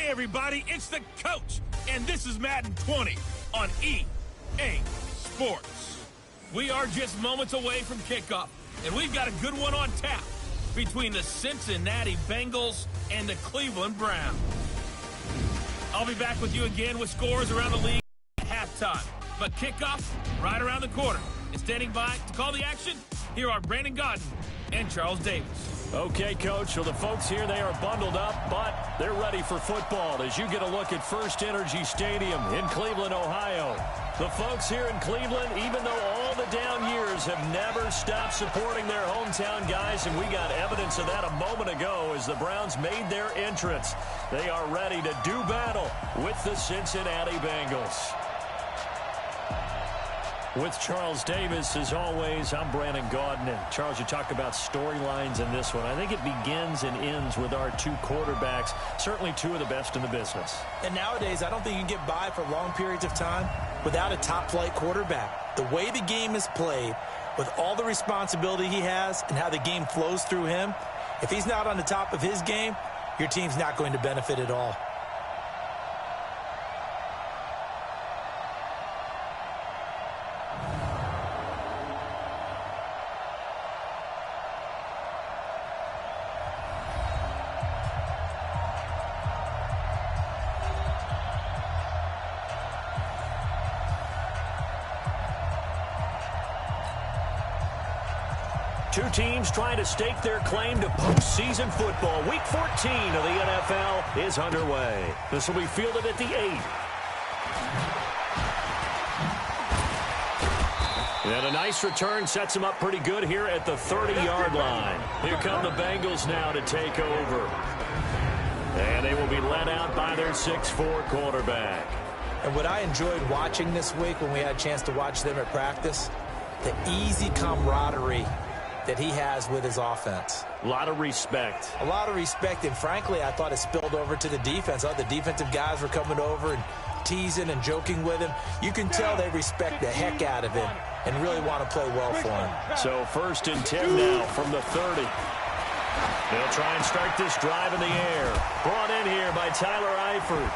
Hey, everybody, it's the coach, and this is Madden 20 on EA Sports. We are just moments away from kickoff, and we've got a good one on tap between the Cincinnati Bengals and the Cleveland Browns. I'll be back with you again with scores around the league at halftime. But kickoff right around the corner. And standing by to call the action, here are Brandon Godden and Charles Davis. Okay, Coach. Well, the folks here, they are bundled up, but they're ready for football as you get a look at First Energy Stadium in Cleveland, Ohio. The folks here in Cleveland, even though all the down years have never stopped supporting their hometown guys, and we got evidence of that a moment ago as the Browns made their entrance. They are ready to do battle with the Cincinnati Bengals. With Charles Davis, as always, I'm Brandon Godden. And Charles, you talk about storylines in this one. I think it begins and ends with our two quarterbacks, certainly two of the best in the business. And nowadays, I don't think you can get by for long periods of time without a top-flight quarterback. The way the game is played, with all the responsibility he has and how the game flows through him, if he's not on the top of his game, your team's not going to benefit at all. Two teams trying to stake their claim to postseason football. Week 14 of the NFL is underway. This will be fielded at the 8. And a nice return sets them up pretty good here at the 30-yard line. Here come the Bengals now to take over. And they will be led out by their 6'4 quarterback. And what I enjoyed watching this week when we had a chance to watch them at practice, the easy camaraderie that he has with his offense. A lot of respect. A lot of respect, and frankly, I thought it spilled over to the defense. The defensive guys were coming over and teasing and joking with him. You can tell they respect the heck out of him and really want to play well for him. So 1st and 10 now from the 30. They'll try and start this drive in the air. Brought in here by Tyler Eifert.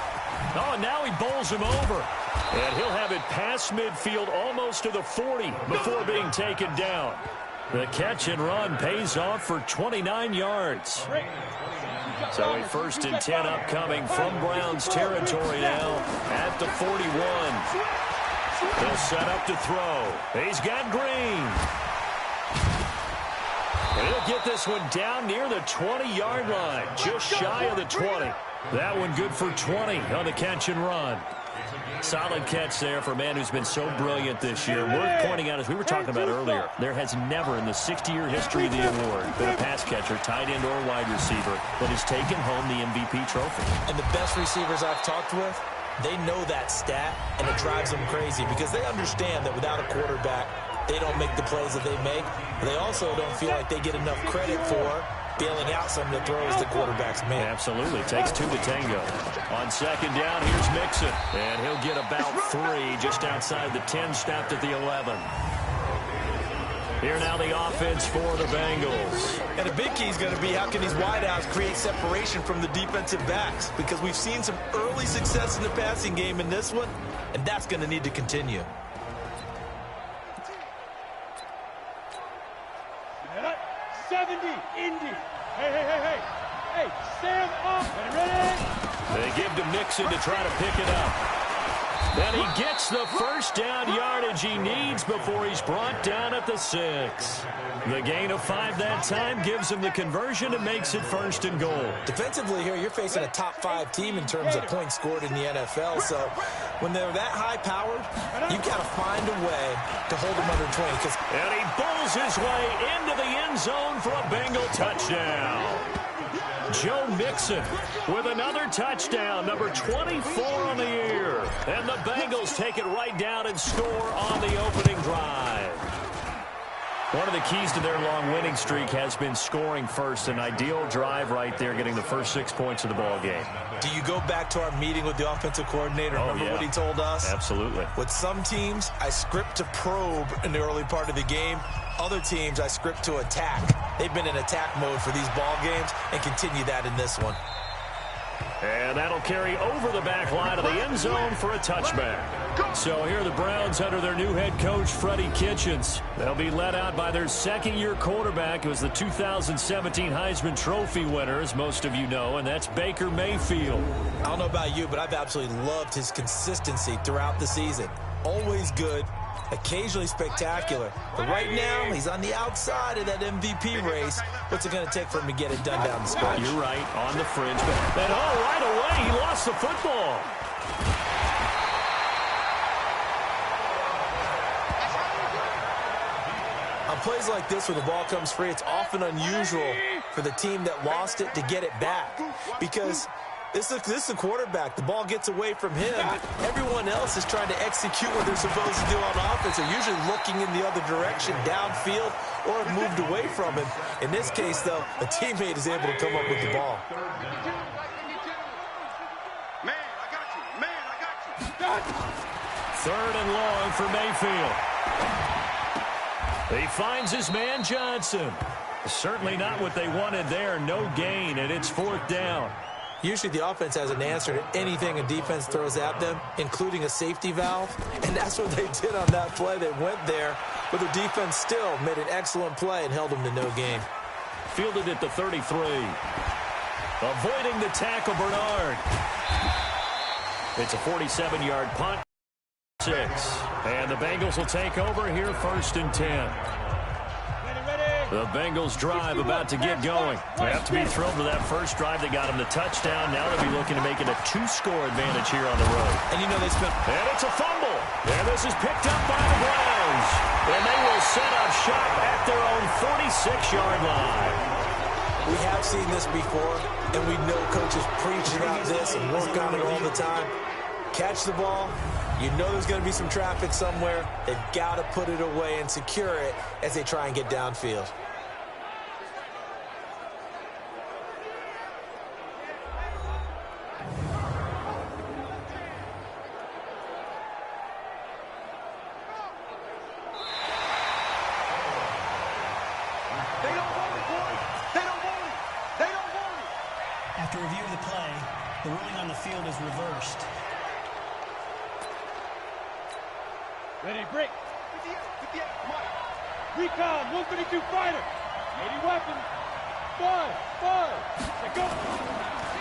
Oh, and now he bowls him over. And he'll have it past midfield almost to the 40 before being taken down. The catch and run pays off for 29 yards. So a 1st and 10 upcoming from Browns territory now at the 41. They'll set up to throw. He's got Green. And he'll get this one down near the 20-yard line, just shy of the 20. That one good for 20 on the catch and run. Solid catch there for a man who's been so brilliant this year. Worth pointing out, as we were talking about earlier, there has never in the 60-year history of the award been a pass catcher, tight end, or wide receiver that has taken home the MVP trophy. And the best receivers I've talked with, they know that stat, and it drives them crazy because they understand that without a quarterback, they don't make the plays that they make. They also don't feel like they get enough credit for bailing out some of the throws the quarterbacks make. Absolutely. Takes two to tango. On 2nd down, here's Mixon. And he'll get about 3 just outside the 10, stopped at the 11. Here now the offense for the Bengals. And the big key is going to be how can these wideouts create separation from the defensive backs, because we've seen some early success in the passing game in this one, and that's going to need to continue. Indy. Hey, stand up and ready. They give to Mixon to try to pick it up. And he gets the 1st down yardage he needs before he's brought down at the 6. The gain of 5 that time gives him the conversion and makes it 1st and goal. Defensively here, you're facing a top 5 team in terms of points scored in the NFL. So when they're that high-powered, you've got to find a way to hold them under 20. And he bowls his way into the end zone for a Bengal touchdown. Joe Mixon with another touchdown, number 24 on the year. And the Bengals take it right down and score on the opening drive. One of the keys to their long winning streak has been scoring first. An ideal drive right there, getting the first 6 points of the ball game. Do you go back to our meeting with the offensive coordinator? Remember what he told us? Absolutely. With some teams, I script to probe in the early part of the game. Other teams, I script to attack. They've been in attack mode for these ball games and continue that in this one. And that'll carry over the back line of the end zone for a touchback. So here are the Browns under their new head coach, Freddie Kitchens. They'll be led out by their second-year quarterback, who was the 2017 Heisman Trophy winner, as most of you know, and that's Baker Mayfield. I don't know about you, but I've absolutely loved his consistency throughout the season. Always good, occasionally spectacular. But right now, he's on the outside of that MVP race. What's it going to take for him to get it done down the stretch? You're right, on the fringe. And right away, he lost the football. On plays like this where the ball comes free, it's often unusual for the team that lost it to get it back. Because this is a quarterback. The ball gets away from him. Everyone else is trying to execute what they're supposed to do on offense. They're usually looking in the other direction, downfield, or have moved away from him. In this case, though, a teammate is able to come up with the ball. Man, I got you. Man, I got you. Third and long for Mayfield. He finds his man Johnson. Certainly not what they wanted there. No gain, and it's fourth down. Usually the offense has an answer to anything a defense throws at them, including a safety valve. And that's what they did on that play. They went there, but the defense still made an excellent play and held them to no gain. Fielded at the 33. Avoiding the tackle, Bernard. It's a 47-yard punt. 6. And the Bengals will take over here, first and 10. The Bengals drive about to get going. They have to be thrilled with that first drive. They got them the touchdown. Now they'll be looking to make it a 2-score advantage here on the road. And you know they spent... And it's a fumble. And this is picked up by the Browns. And they will set up shop at their own 46-yard line. We have seen this before, and we know coaches preach about this and work on it all the time. Catch the ball. You know there's going to be some traffic somewhere. They've got to put it away and secure it as they try and get downfield. After review of the play, the ruling on the field is reversed. Ready, break. Recon, 132 fighter. 80 weapons. 5. Go.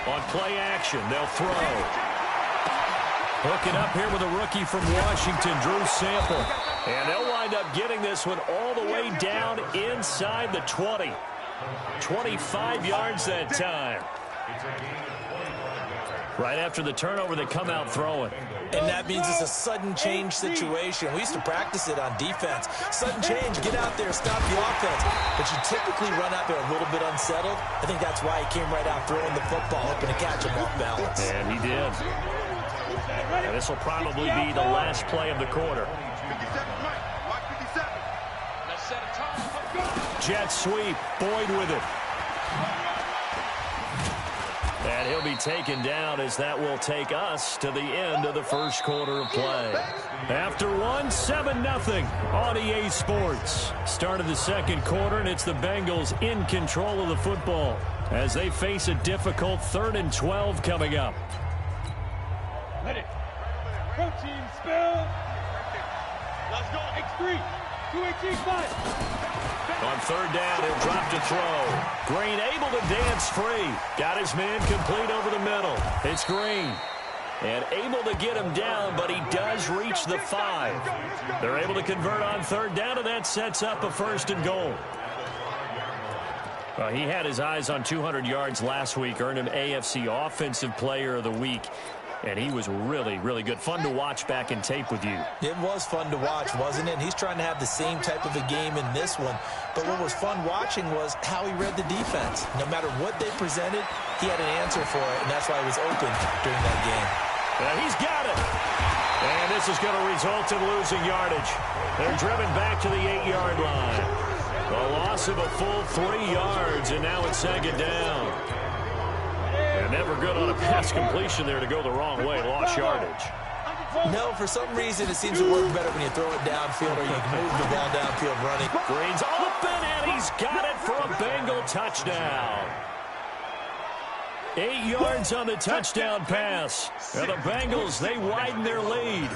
On play action, they'll throw. Hooking up here with a rookie from Washington, Drew Sample. And they'll wind up getting this one all the way down inside the 20. 25 yards that time. Right after the turnover, they come out throwing. And that means it's a sudden change situation. We used to practice it on defense. Sudden change, get out there, stop the offense. But you typically run out there a little bit unsettled. I think that's why he came right out throwing the football, hoping to catch him off balance. And he did. And this will probably be the last play of the quarter. Jet sweep, Boyd with it. And he'll be taken down as that will take us to the end of the first quarter of play. After one, 7-0 on EA Sports. Start of the second quarter, and it's the Bengals in control of the football as they face a difficult 3rd and 12 coming up. Let it. Protein spill. Let's go. X3. 218 5. On 3rd down, he'll drop to throw. Green able to dance free. Got his man complete over the middle. It's Green. And able to get him down, but he does reach the 5. They're able to convert on 3rd down, and that sets up a 1st and goal. Well, he had his eyes on 200 yards last week, earned him AFC Offensive Player of the Week. And he was really, really good. Fun to watch back in tape with you. It was fun to watch, wasn't it? And he's trying to have the same type of a game in this one. But what was fun watching was how he read the defense. No matter what they presented, he had an answer for it, and that's why he was open during that game. And he's got it. And this is going to result in losing yardage. They're driven back to the 8-yard line. A loss of a full 3 yards, and now it's 2nd down. Never good on a pass completion there to go the wrong way. Lost yardage. No, for some reason it seems to work better when you throw it downfield or you can move the ball downfield running. Green's open, and he's got it for a Bengal touchdown. 8 yards on the touchdown pass. And the Bengals, they widen their lead.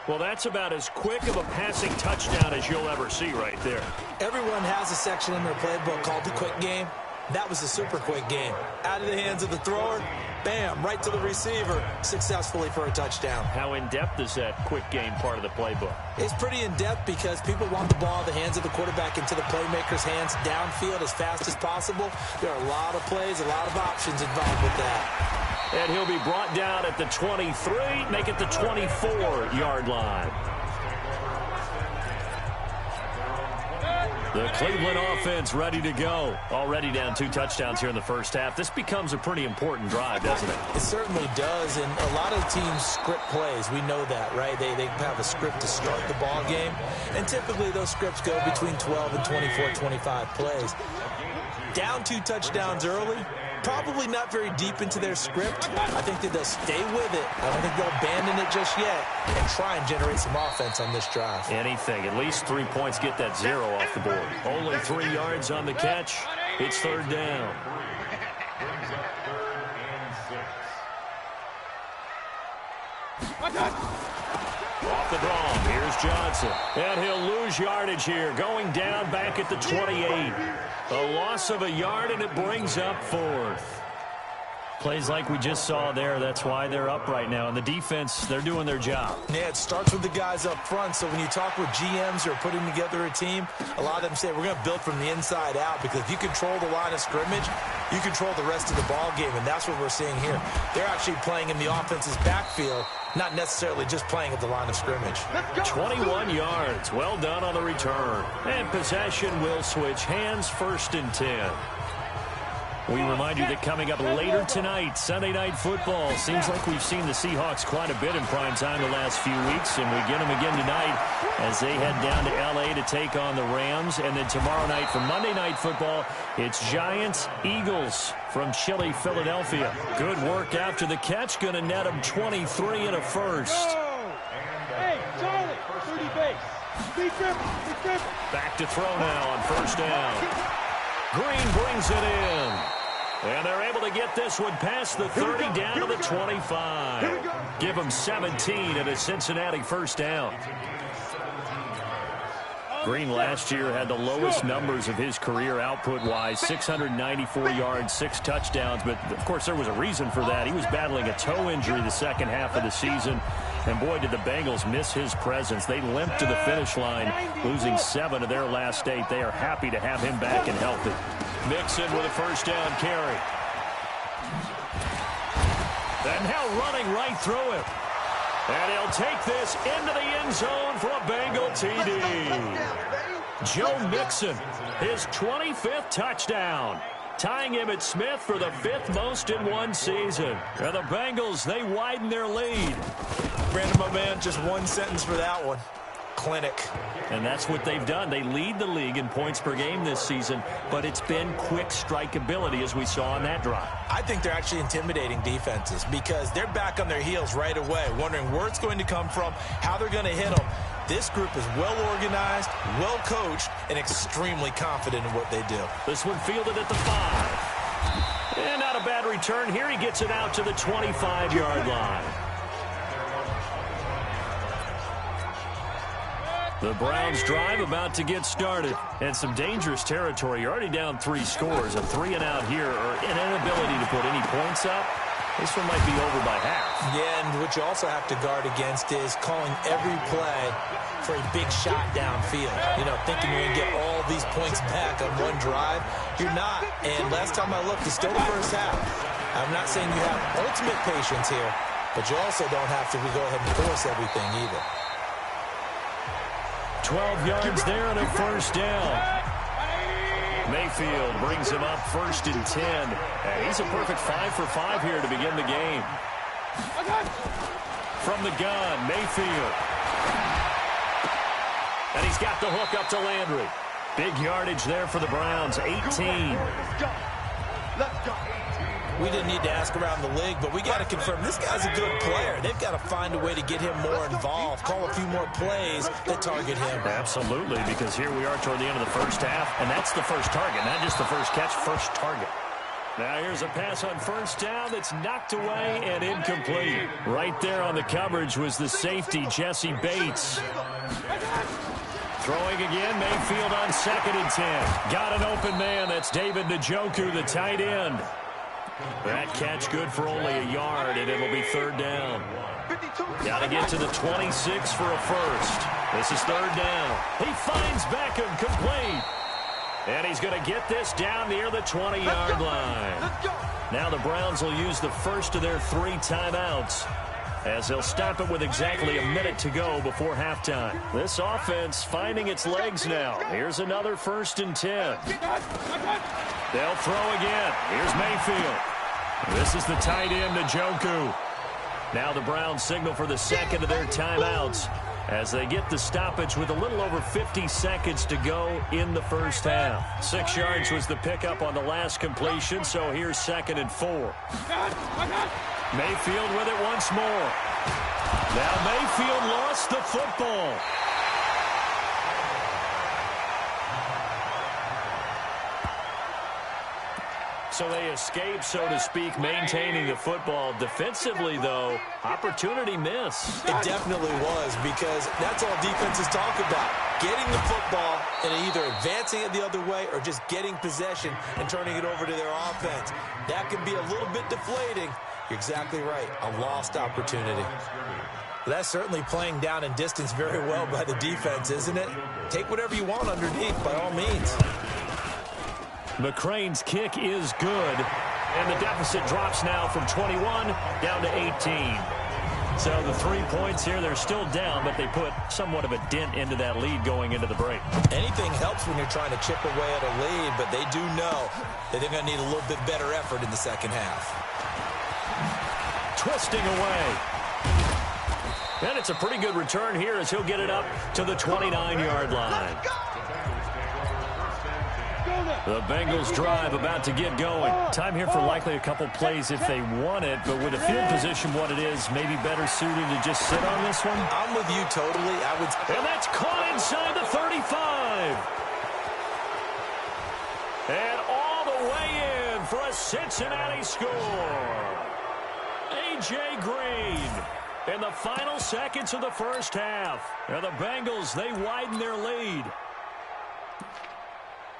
Well, that's about as quick of a passing touchdown as you'll ever see right there. Everyone has a section in their playbook called the quick game. That was a super quick game. Out of the hands of the thrower, bam, right to the receiver, successfully for a touchdown. How in-depth is that quick game part of the playbook? It's pretty in-depth because people want the ball in the hands of the quarterback into the playmaker's hands downfield as fast as possible. There are a lot of plays, a lot of options involved with that. And he'll be brought down at the 23, make it the 24-yard line. The Cleveland offense ready to go. Already down 2 touchdowns here in the first half. This becomes a pretty important drive, doesn't it? It certainly does, and a lot of teams script plays. We know that, right? They have a script to start the ball game, and typically those scripts go between 12 and 24, 25 plays. Down 2 touchdowns early, probably not very deep into their script. I think that they'll stay with it. I don't think they'll abandon it just yet and try and generate some offense on this drive. Anything. At least 3 points, get that 0 off the board. Only 3 yards on the catch. It's 3rd down. Off the draw. Here's Johnson. And he'll lose yardage here. Going down back at the 28. A loss of a yard, and it brings up 4th. Plays like we just saw there. That's why they're up right now. And the defense, they're doing their job. Yeah, it starts with the guys up front. So when you talk with GMs who are putting together a team, a lot of them say we're going to build from the inside out, because if you control the line of scrimmage, you control the rest of the ball game, and that's what we're seeing here. They're actually playing in the offense's backfield, not necessarily just playing at the line of scrimmage. 21 yards. Well done on the return. And possession will switch hands, 1st and 10. We remind you that coming up later tonight, Sunday Night Football. Seems like we've seen the Seahawks quite a bit in prime time the last few weeks, and we get them again tonight as they head down to L.A. to take on the Rams. And then tomorrow night for Monday Night Football, it's Giants-Eagles from Chile, Philadelphia. Good work after the catch. Going to net them 23 and a first. Hey, Charlie, 30 base. Big grip. Back to throw now on 1st down. Green brings it in. And they're able to get this one past the 30 down to the 25. Give them 17 and a Cincinnati 1st down. Green last year had the lowest numbers of his career output-wise, 694 yards, 6 touchdowns. But, of course, there was a reason for that. He was battling a toe injury the second half of the season. And, boy, did the Bengals miss his presence. They limped to the finish line, losing 7 of their last 8. They are happy to have him back and healthy. Mixon with a 1st down carry. And now running right through him. And he'll take this into the end zone for a Bengal TD. Joe Mixon, his 25th touchdown, tying him at Smith for the 5th most in one season. And the Bengals, they widen their lead. Brandon, my man, just one sentence for that one. Clinic. And that's what they've done. They lead the league in points per game this season, but it's been quick strikeability as we saw on that drive. I think they're actually intimidating defenses because they're back on their heels right away, wondering where it's going to come from, how they're going to hit them. This group is well organized, well coached, and extremely confident in what they do. This one fielded at the 5. And not a bad return here. He gets it out to the 25-yard line. The Browns drive about to get started. And some dangerous territory. You're already down 3 scores. A 3-and-out here, or an inability to put any points up. This one might be over by half. Yeah, and what you also have to guard against is calling every play for a big shot downfield. You know, thinking you're going to get all these points back on one drive. You're not. And last time I looked, it's still the first half. I'm not saying you have ultimate patience here, but you also don't have to go ahead and force everything either. 12 yards there and a 1st down. Mayfield brings him up 1st and 10. And he's a perfect 5 for 5 here to begin the game. From the gun, Mayfield. And he's got the hook up to Landry. Big yardage there for the Browns, 18. Let's go. We didn't need to ask around the league, but we got to confirm this guy's a good player. They've got to find a way to get him more involved, call a few more plays that target him. Absolutely, because here we are toward the end of the first half, and that's the first target, not just the first catch, first target. Now here's a pass on first down that's knocked away and incomplete. Right there on the coverage was the safety, Jesse Bates. Throwing again, Mayfield on 2nd and 10. Got an open man. That's David Njoku, the tight end. That catch good for only a yard, and it'll be 3rd down. Got to get to the 26 for a first. This is 3rd down. He finds Beckham, complete. And he's going to get this down near the 20-yard line. Now the Browns will use the first of their 3 timeouts, as they'll stop it with exactly a minute to go before halftime. This offense finding its legs now. Here's another 1st and 10. They'll throw again. Here's Mayfield. This is the tight end, Njoku. Now the Browns signal for the second of their timeouts as they get the stoppage with a little over 50 seconds to go in the first half. 6 yards was the pickup on the last completion, so here's 2nd and 4. Mayfield with it once more. Now Mayfield lost the football. So they escape, so to speak, maintaining the football. Defensively, though, opportunity miss. It definitely was, because that's all defenses talk about. Getting the football and either advancing it the other way or just getting possession and turning it over to their offense. That can be a little bit deflating. You're exactly right. A lost opportunity. Well, that's certainly playing down in distance very well by the defense, isn't it? Take whatever you want underneath, by all means. McCrane's kick is good, and the deficit drops now from 21 down to 18. So the 3 points here, they're still down, but they put somewhat of a dent into that lead going into the break. Anything helps when you're trying to chip away at a lead, but they do know that they're going to need a little bit better effort in the second half. Twisting away. And it's a pretty good return here as he'll get it up to the 29-yard line. The Bengals drive about to get going. Time here for likely a couple plays if they want it, but with the field position what it is, maybe better suited to just sit on this one. I'm with you totally. And that's caught inside the 35. And all the way in for a Cincinnati score. A.J. Green in the final seconds of the first half. And the Bengals, they widen their lead.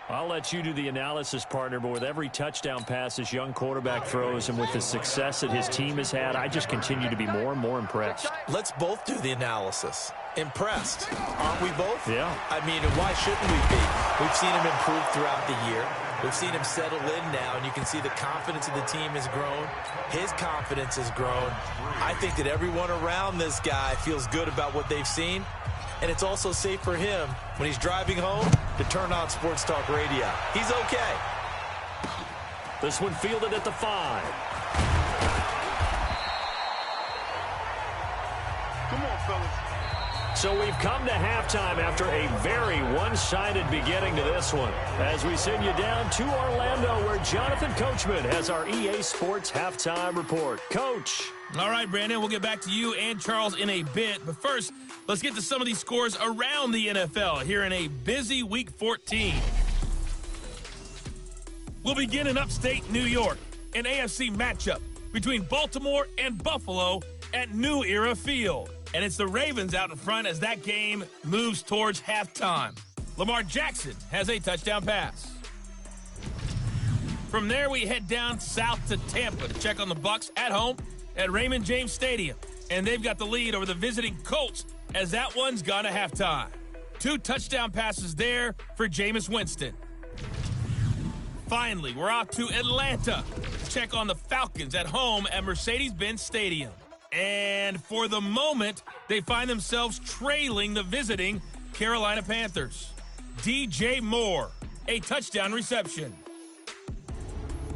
I'll let you do the analysis, partner, but with every touchdown pass this young quarterback throws and with the success that his team has had, I just continue to be more and more impressed. Let's both do the analysis. Impressed. Aren't we both? Yeah. I mean, why shouldn't we be? We've seen him improve throughout the year. We've seen him settle in now, and you can see the confidence of the team has grown. His confidence has grown. I think that everyone around this guy feels good about what they've seen. And it's also safe for him when he's driving home to turn on Sports Talk Radio. He's okay. This one fielded at the 5. Come on, fellas. So we've come to halftime after a very one-sided beginning to this one. As we send you down to Orlando, where Jonathan Coachman has our EA Sports Halftime Report. Coach. All right, Brandon, we'll get back to you and Charles in a bit. But first, let's get to some of these scores around the NFL here in a busy Week 14. We'll begin in upstate New York, an AFC matchup between Baltimore and Buffalo at New Era Field. And it's the Ravens out in front as that game moves towards halftime. Lamar Jackson has a touchdown pass. From there, we head down south to Tampa to check on the Bucs at home at Raymond James Stadium. And they've got the lead over the visiting Colts as that one's gone to halftime. 2 touchdown passes there for Jameis Winston. Finally, we're off to Atlanta to check on the Falcons at home at Mercedes-Benz Stadium. And for the moment, they find themselves trailing the visiting Carolina Panthers. DJ Moore, a touchdown reception.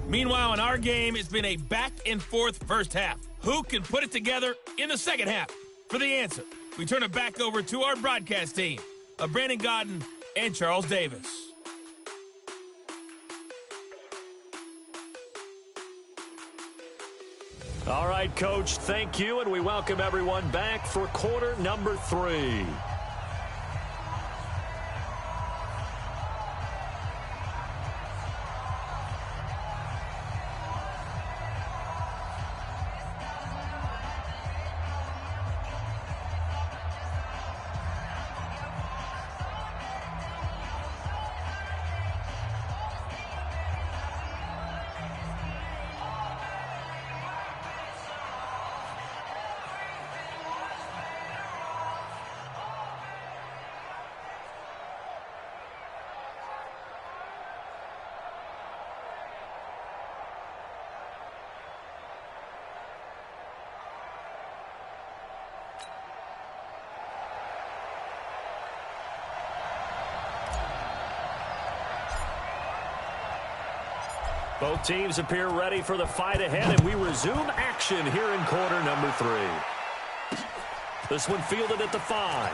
Meanwhile, in our game, it's been a back-and-forth first half. Who can put it together in the second half? For the answer, we turn it back over to our broadcast team of Brandon Godden and Charles Davis. All right, Coach, thank you, and we welcome everyone back for quarter number 3. Both teams appear ready for the fight ahead, and we resume action here in quarter number 3. This one fielded at the 5.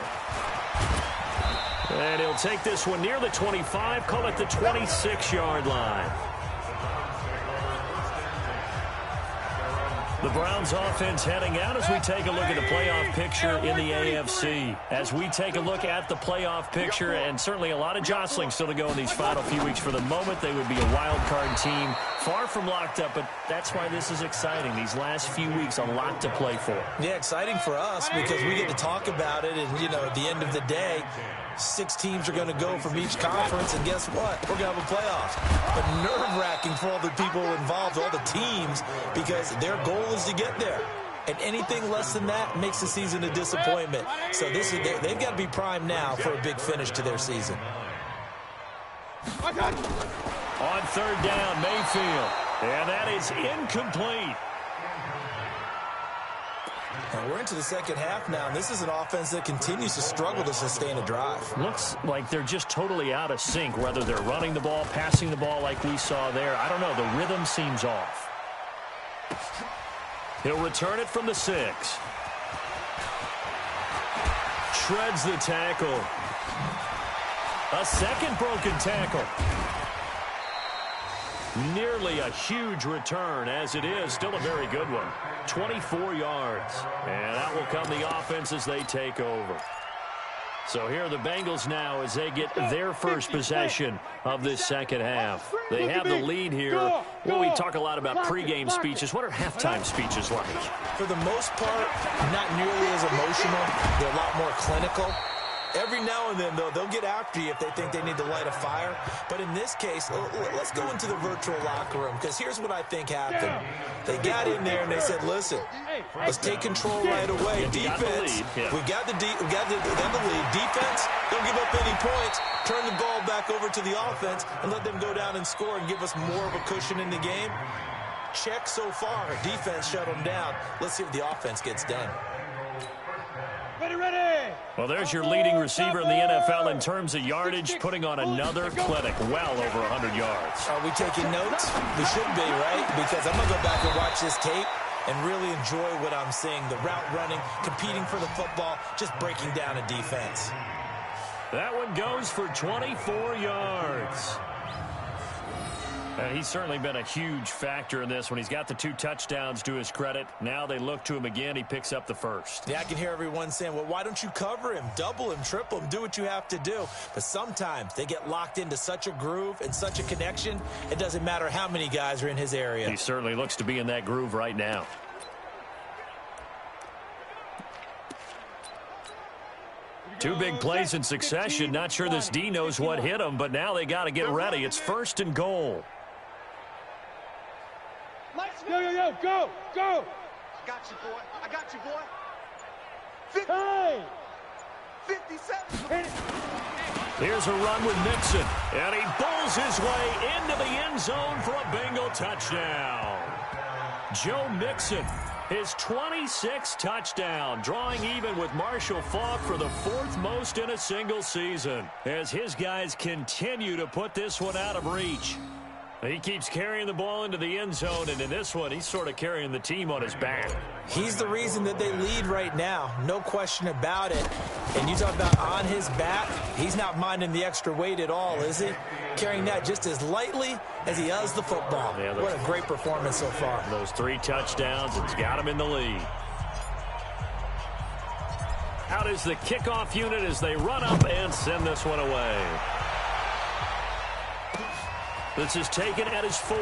And he'll take this one near the 25, call it the 26-yard line. The Browns offense heading out as we take a look at the playoff picture in the AFC. As we take a look at the playoff picture, and certainly a lot of jostling still to go in these final few weeks. For the moment, they would be a wild card team, far from locked up, but that's why this is exciting. These last few weeks, a lot to play for. Yeah, exciting for us because we get to talk about it, and, at the end of the day, 6 teams are going to go from each conference, and guess what? We're going to have a playoff. But nerve-wracking for all the people involved, all the teams, because their goal is to get there. And anything less than that makes the season a disappointment. So they've got to be primed now for a big finish to their season. On 3rd down, Mayfield. And that is incomplete. And we're into the second half now, and this is an offense that continues to struggle to sustain a drive. Looks like they're just totally out of sync, whether they're running the ball, passing the ball like we saw there. I don't know. The rhythm seems off. He'll return it from the 6. Shreds the tackle. A second broken tackle. Nearly a huge return, as it is. Still a very good one. 24 yards. And that will come the offense as they take over. So here are the Bengals now as they get their first possession of this second half. They have the lead here. Well, we talk a lot about pregame speeches. What are halftime speeches like? For the most part, not nearly as emotional. They're a lot more clinical. Every now and then, though, they'll get after you if they think they need to light a fire. But in this case, let's go into the virtual locker room, because here's what I think happened. They got in there and they said, listen, let's take control right away. Defense, we got the lead. Defense, don't give up any points. Turn the ball back over to the offense and let them go down and score and give us more of a cushion in the game. Check so far. Defense shut them down. Let's see if the offense gets done. Ready. Well, there's your leading receiver in the NFL in terms of yardage, putting on another clinic, well over 100 yards. Are we taking notes? We should be, right? Because I'm going to go back and watch this tape and really enjoy what I'm seeing. The route running, competing for the football, just breaking down a defense. That one goes for 24 yards. And he's certainly been a huge factor in this when he's got the 2 touchdowns to his credit. Now they look to him again. He picks up the first. Yeah, I can hear everyone saying, well, why don't you cover him? Double him, triple him, do what you have to do. But sometimes they get locked into such a groove and such a connection, it doesn't matter how many guys are in his area. He certainly looks to be in that groove right now. Two big plays in succession. Not sure this D knows what hit him, but now they got to get ready. It's 1st and goal. Go. I got you, boy. I got you, boy. 57. Here's a run with Mixon, and he bowls his way into the end zone for a Bengal touchdown. Joe Mixon, his 26th touchdown, drawing even with Marshall Faulk for the 4th most in a single season, as his guys continue to put this one out of reach. He keeps carrying the ball into the end zone, and in this one, he's sort of carrying the team on his back. He's the reason that they lead right now, no question about it. And you talk about on his back, he's not minding the extra weight at all, is he? Carrying that just as lightly as he does the football. Yeah, what a great performance so far. Those 3 touchdowns, it's got him in the lead. Out is the kickoff unit as they run up and send this one away. This is taken at his 4.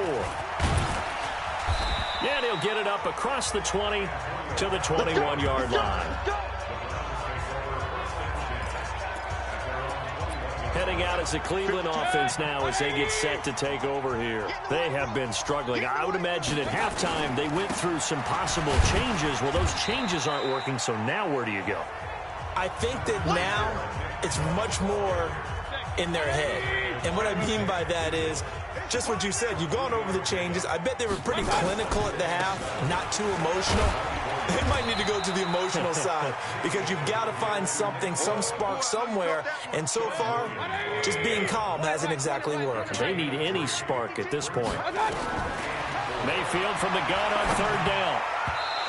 And he'll get it up across the 20 to the 21-yard line. Heading out as the Cleveland offense now as they get set to take over here. They have been struggling. I would imagine at halftime they went through some possible changes. Well, those changes aren't working, so now where do you go? I think that now it's much more in their head. And what I mean by that is just what you said. You've gone over the changes. I bet they were pretty clinical at the half, not too emotional. They might need to go to the emotional side because you've got to find something, some spark somewhere. And so far, just being calm hasn't exactly worked. They need any spark at this point. Mayfield from the gun on third down.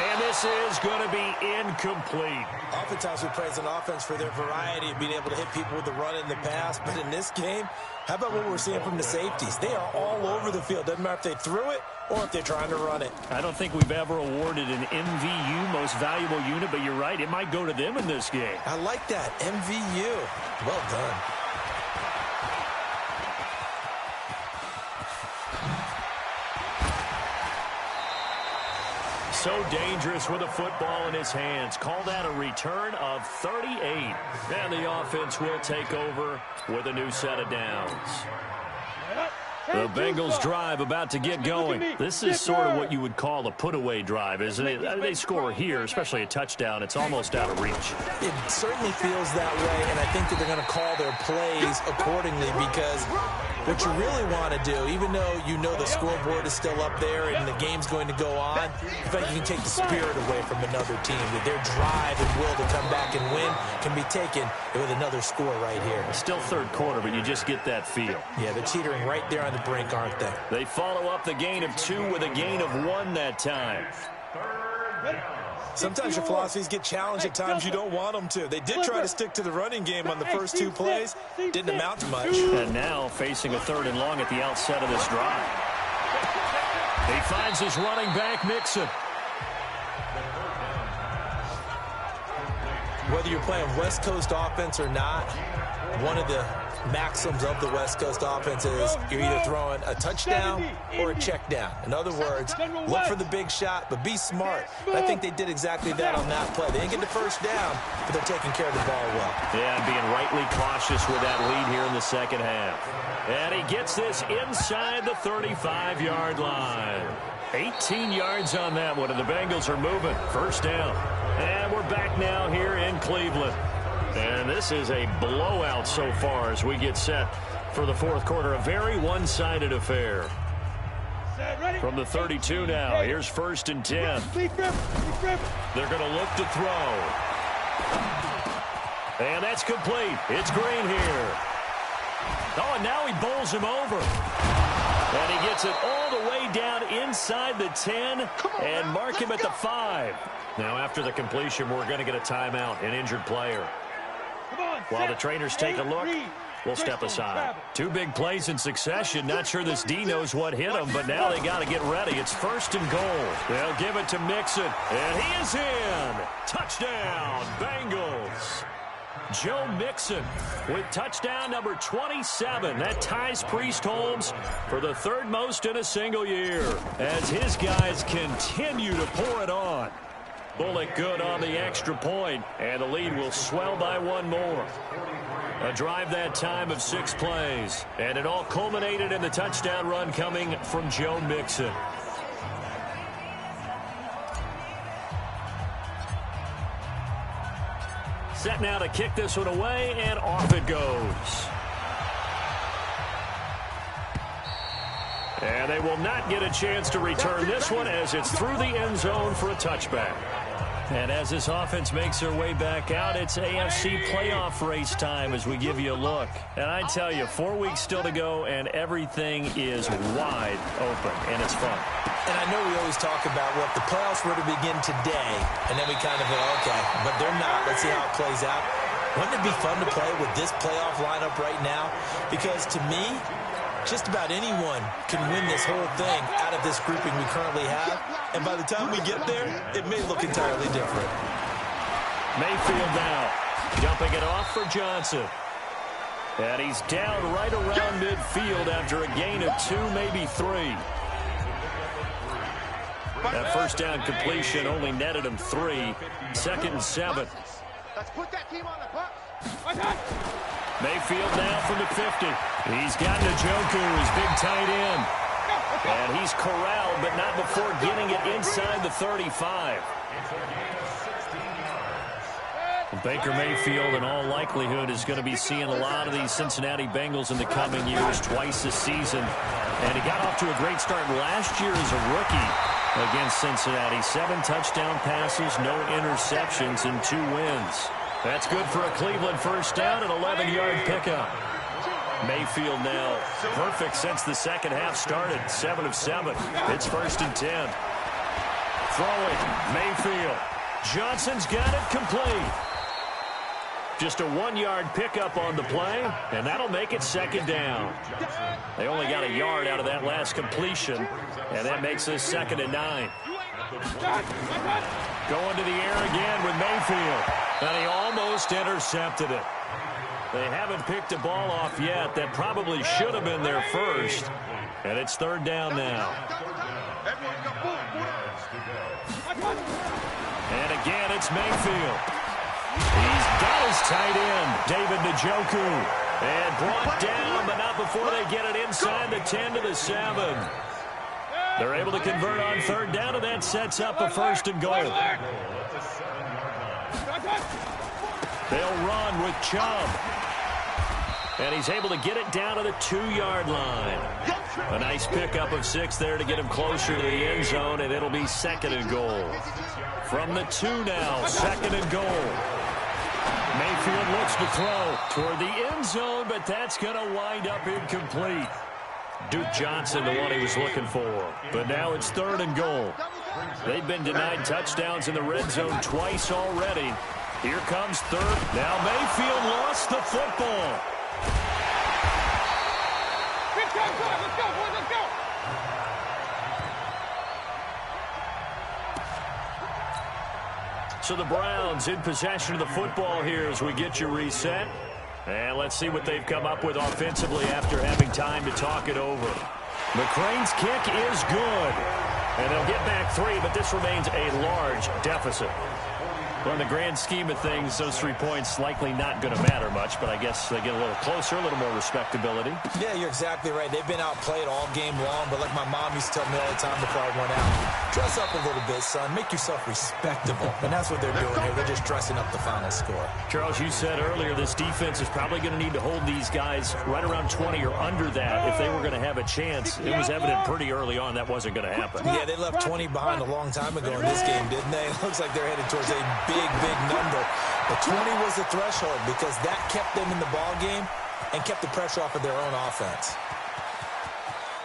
And this is going to be incomplete. Oftentimes we praise an offense for their variety of being able to hit people with the run and the pass. But in this game, how about what we're seeing from the safeties? They are all over the field. Doesn't matter if they threw it or if they're trying to run it. I don't think we've ever awarded an MVU, most valuable unit, but you're right. It might go to them in this game. I like that. MVU. Well done. So dangerous with a football in his hands. Called out a return of 38. And the offense will take over with a new set of downs. The Bengals drive about to get going. This is sort of what you would call a put-away drive, isn't it? They score here, especially a touchdown. It's almost out of reach. It certainly feels that way, and I think that they're going to call their plays accordingly because what you really want to do, even though you know the scoreboard is still up there and the game's going to go on, I think you can take the spirit away from another team. That their drive and will to come back and win can be taken with another score right here. Still third quarter, but you just get that feel. Yeah, they're teetering right there on the brink, aren't they? They follow up the gain of 2 with a gain of 1 that time. Sometimes your philosophies get challenged at times you don't want them to. They did try to stick to the running game on the first 2 plays. Didn't amount to much. And now facing a 3rd and long at the outset of this drive. He finds his running back, Mixon. Whether you're playing West Coast offense or not, one of the maxims of the West Coast offense is you're either throwing a touchdown or a check down. In other words, look for the big shot, but be smart. And I think they did exactly that on that play. They didn't get the first down, but they're taking care of the ball well. Yeah, being rightly cautious with that lead here in the second half. And he gets this inside the 35-yard line. 18 yards on that one, and the Bengals are moving. First down. And we're back now here in Cleveland. And this is a blowout so far as we get set for the 4th quarter. A very one-sided affair. From the 32 now, here's 1st and 10. They're going to look to throw. And that's complete. It's Green here. Oh, and now he bowls him over. And he gets it all the way down inside the 10 and mark him at the 5. Now, after the completion, we're going to get a timeout, an injured player. While the trainers take a look, we'll step aside. 2 big plays in succession. Not sure this D knows what hit him, but now they got to get ready. It's 1st and goal. They'll give it to Mixon, and he is in. Touchdown, Bengals. Joe Mixon with touchdown number 27. That ties Priest Holmes for the 3rd most in a single year as his guys continue to pour it on. Bullock good on the extra point, and the lead will swell by 1 more. A drive that time of 6 plays, and it all culminated in the touchdown run coming from Joe Mixon. Set now to kick this one away, and off it goes. And they will not get a chance to return this one as it's through the end zone for a touchback. And as this offense makes their way back out, it's AFC playoff race time as we give you a look. And I tell you, 4 weeks still to go, and everything is wide open, and it's fun. And I know we always talk about, well, if the playoffs were to begin today, and then we kind of go, okay, but they're not. Let's see how it plays out. Wouldn't it be fun to play with this playoff lineup right now? Because to me, just about anyone can win this whole thing out of this grouping we currently have. And by the time we get there, it may look entirely different. Mayfield now, jumping it off for Johnson. And he's down right around midfield after a gain of 2, maybe 3. That first down completion only netted him 3. 2nd and 7. Let's put that team on the bus. Mayfield now from the 50. He's got Njoku, his big tight end. And he's corralled, but not before getting it inside the 35. Baker Mayfield, in all likelihood, is going to be seeing a lot of these Cincinnati Bengals in the coming years, twice this season. And he got off to a great start last year as a rookie. against Cincinnati. 7 touchdown passes, no interceptions, and 2 wins. That's good for a Cleveland first down, an 11-yard pickup. Mayfield now perfect since the second half started. 7 of 7. It's 1st and 10. Throwing, Mayfield. Johnson's got it complete. Just a 1-yard pickup on the play, and that'll make it 2nd down. They only got a yard out of that last completion, and that makes this 2nd and 9. Going to the air again with Mayfield, and he almost intercepted it. They haven't picked a ball off yet. That probably should have been their first, and it's 3rd down now. And again, it's Mayfield. He's got his tight end, David Njoku. And brought down, but not before they get it inside the 10 to the 7. They're able to convert on 3rd down, and that sets up a 1st and goal. They'll run with Chubb. And he's able to get it down to the 2-yard line. A nice pickup of 6 there to get him closer to the end zone, and it'll be 2nd and goal. From the 2 now, 2nd and goal. Mayfield looks to throw toward the end zone, but that's going to wind up incomplete. Duke Johnson, the one he was looking for. But now it's 3rd and goal. They've been denied touchdowns in the red zone twice already. Here comes 3rd. Now Mayfield lost the football. Let's go, boys, let's go. So the Browns in possession of the football here as we get you reset. And let's see what they've come up with offensively after having time to talk it over. McCrane's kick is good. And they'll get back 3, but this remains a large deficit. Well, in the grand scheme of things, those 3 points likely not going to matter much, but I guess they get a little closer, a little more respectability. Yeah, you're exactly right. They've been outplayed all game long, but like my mom used to tell me all the time before I went out, dress up a little bit, son. Make yourself respectable. And that's what they're doing here. They're just dressing up the final score. Charles, you said earlier this defense is probably going to need to hold these guys right around 20 or under that if they were going to have a chance. It was evident pretty early on that wasn't going to happen. Yeah, they left 20 behind a long time ago in this game, didn't they? It looks like they're headed towards a big number. But 20 was the threshold because that kept them in the ball game and kept the pressure off of their own offense.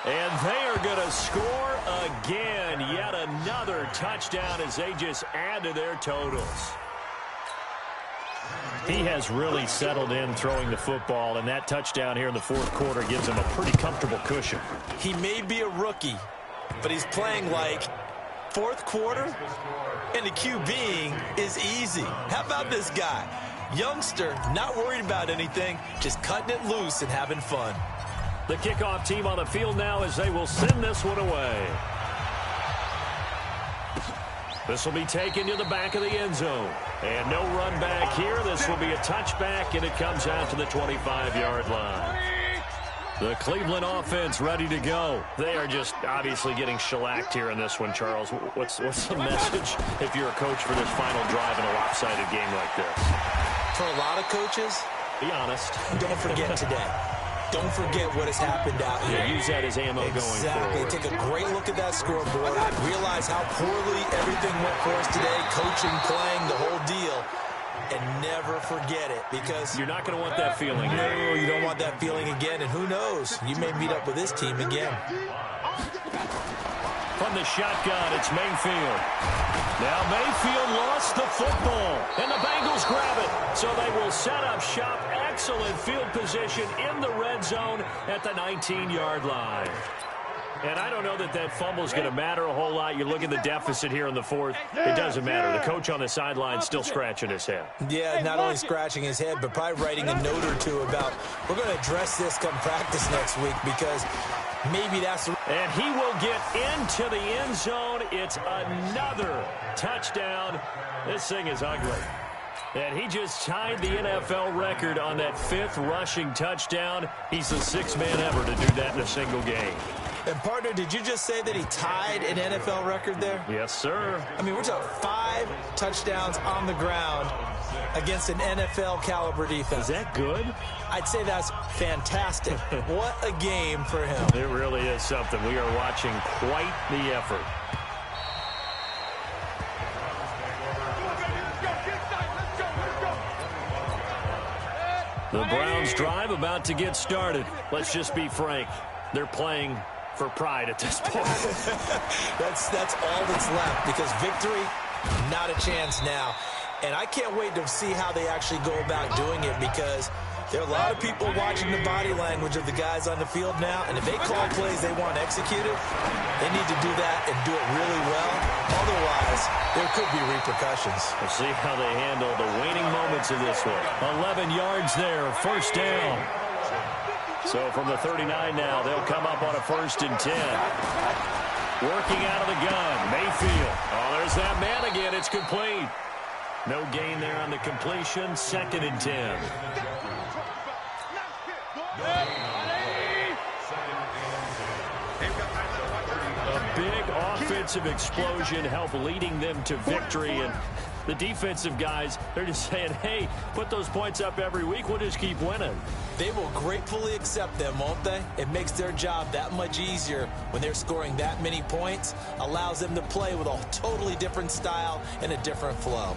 And they are going to score again. Yet another touchdown as they just add to their totals. He has really settled in throwing the football, and that touchdown here in the 4th quarter gives him a pretty comfortable cushion. He may be a rookie, but he's playing like 4th quarter, and the QBing is easy. How about this guy? Youngster, not worried about anything, just cutting it loose and having fun. The kickoff team on the field now as they will send this one away. This will be taken to the back of the end zone. And no run back here. This will be a touchback, and it comes out to the 25-yard line. The Cleveland offense ready to go. They are just obviously getting shellacked here in this one, Charles. What's the message if you're a coach for this final drive in a lopsided game like this? For a lot of coaches, be honest. Don't forget today. Don't forget what has happened out here. Yeah, use that as ammo going forward. Exactly. Take a great look at that scoreboard. Realize how poorly everything went for us today. Coaching, playing, the whole deal. And never forget it, because you're not going to want that feeling. No, you don't want that feeling again. And who knows? You may meet up with this team again. From the shotgun, it's Mayfield. Now Mayfield lost the football, and the Bengals grab it. So they will set up shop. Excellent field position in the red zone at the 19-yard line. And I don't know that fumble is going to matter a whole lot. You look at the deficit here in the 4th. It doesn't matter. The coach on the sideline still scratching his head. Yeah, not only scratching his head, but probably writing a note or two about, we're going to address this come practice next week, because maybe that's... And he will get into the end zone. It's another touchdown. This thing is ugly. And he just tied the NFL record on that 5th rushing touchdown. He's the 6th man ever to do that in a single game. And, partner, did you just say that he tied an NFL record there? Yes, sir. I mean, we're talking 5 touchdowns on the ground against an NFL-caliber defense. Is that good? I'd say that's fantastic. What a game for him. It really is something. We are watching quite the effort. The Browns drive about to get started. Let's just be frank. They're playing for pride at this point. That's all that's left, because victory, not a chance now. And I can't wait to see how they actually go about doing it, because there are a lot of people watching the body language of the guys on the field now, and if they call plays they want executed, they need to do that and do it really well. Otherwise, there could be repercussions. We'll see how they handle the waning moments of this one. 11 yards there, first down. So from the 39 now, they'll come up on a 1st and 10. Working out of the gun, Mayfield. Oh, there's that man again. It's complete. No gain there on the completion. 2nd and 10. A big offensive explosion helped leading them to victory, and the defensive guys, they're just saying, hey, put those points up every week, we'll just keep winning. They will gratefully accept them, won't they? It makes their job that much easier when they're scoring that many points, allows them to play with a totally different style and a different flow.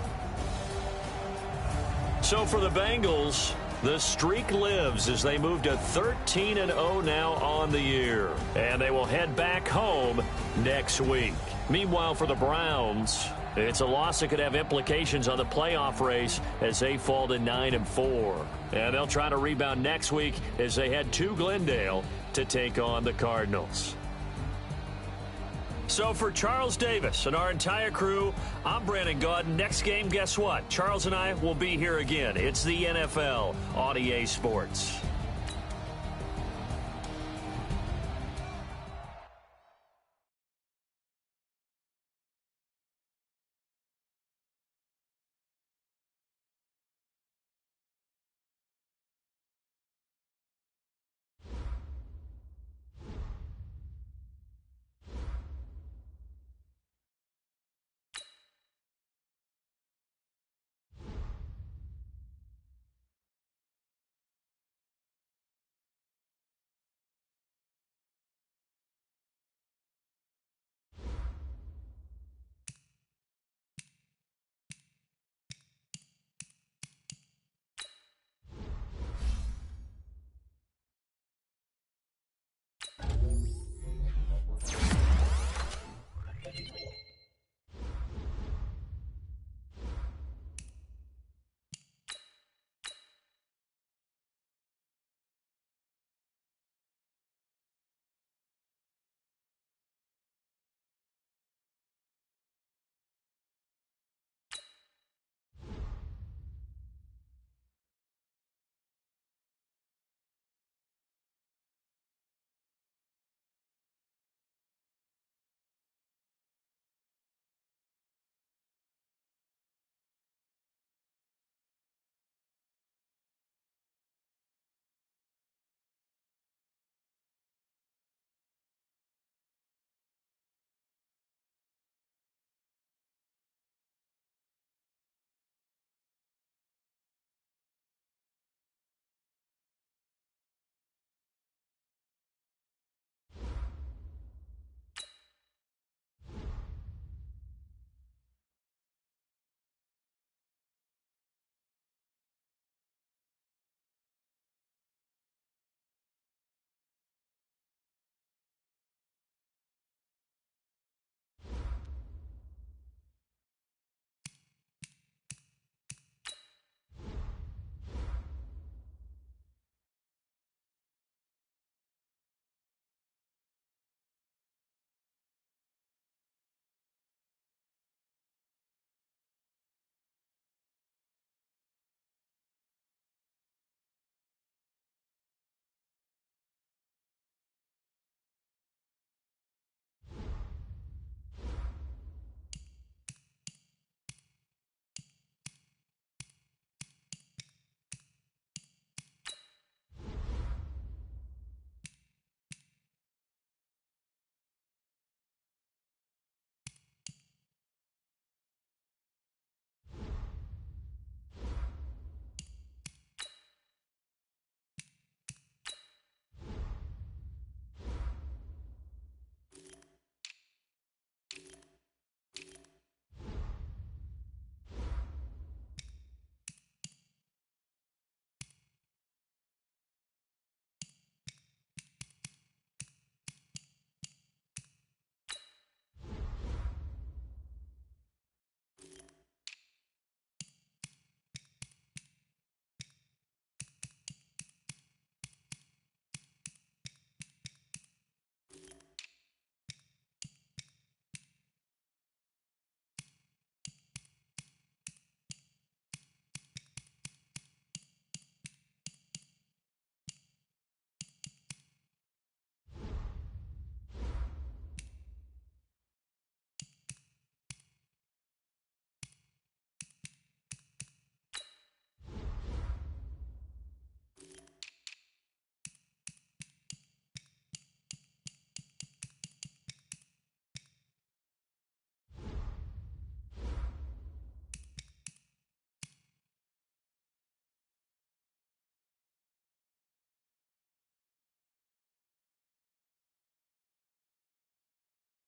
So for the Bengals, the streak lives as they move to 13-0 now on the year. And they will head back home next week. Meanwhile, for the Browns, it's a loss that could have implications on the playoff race as they fall to 9-4. And they'll try to rebound next week as they head to Glendale to take on the Cardinals. So for Charles Davis and our entire crew, I'm Brandon Gaudin. Next game, guess what? Charles and I will be here again. It's the NFL on EA Sports.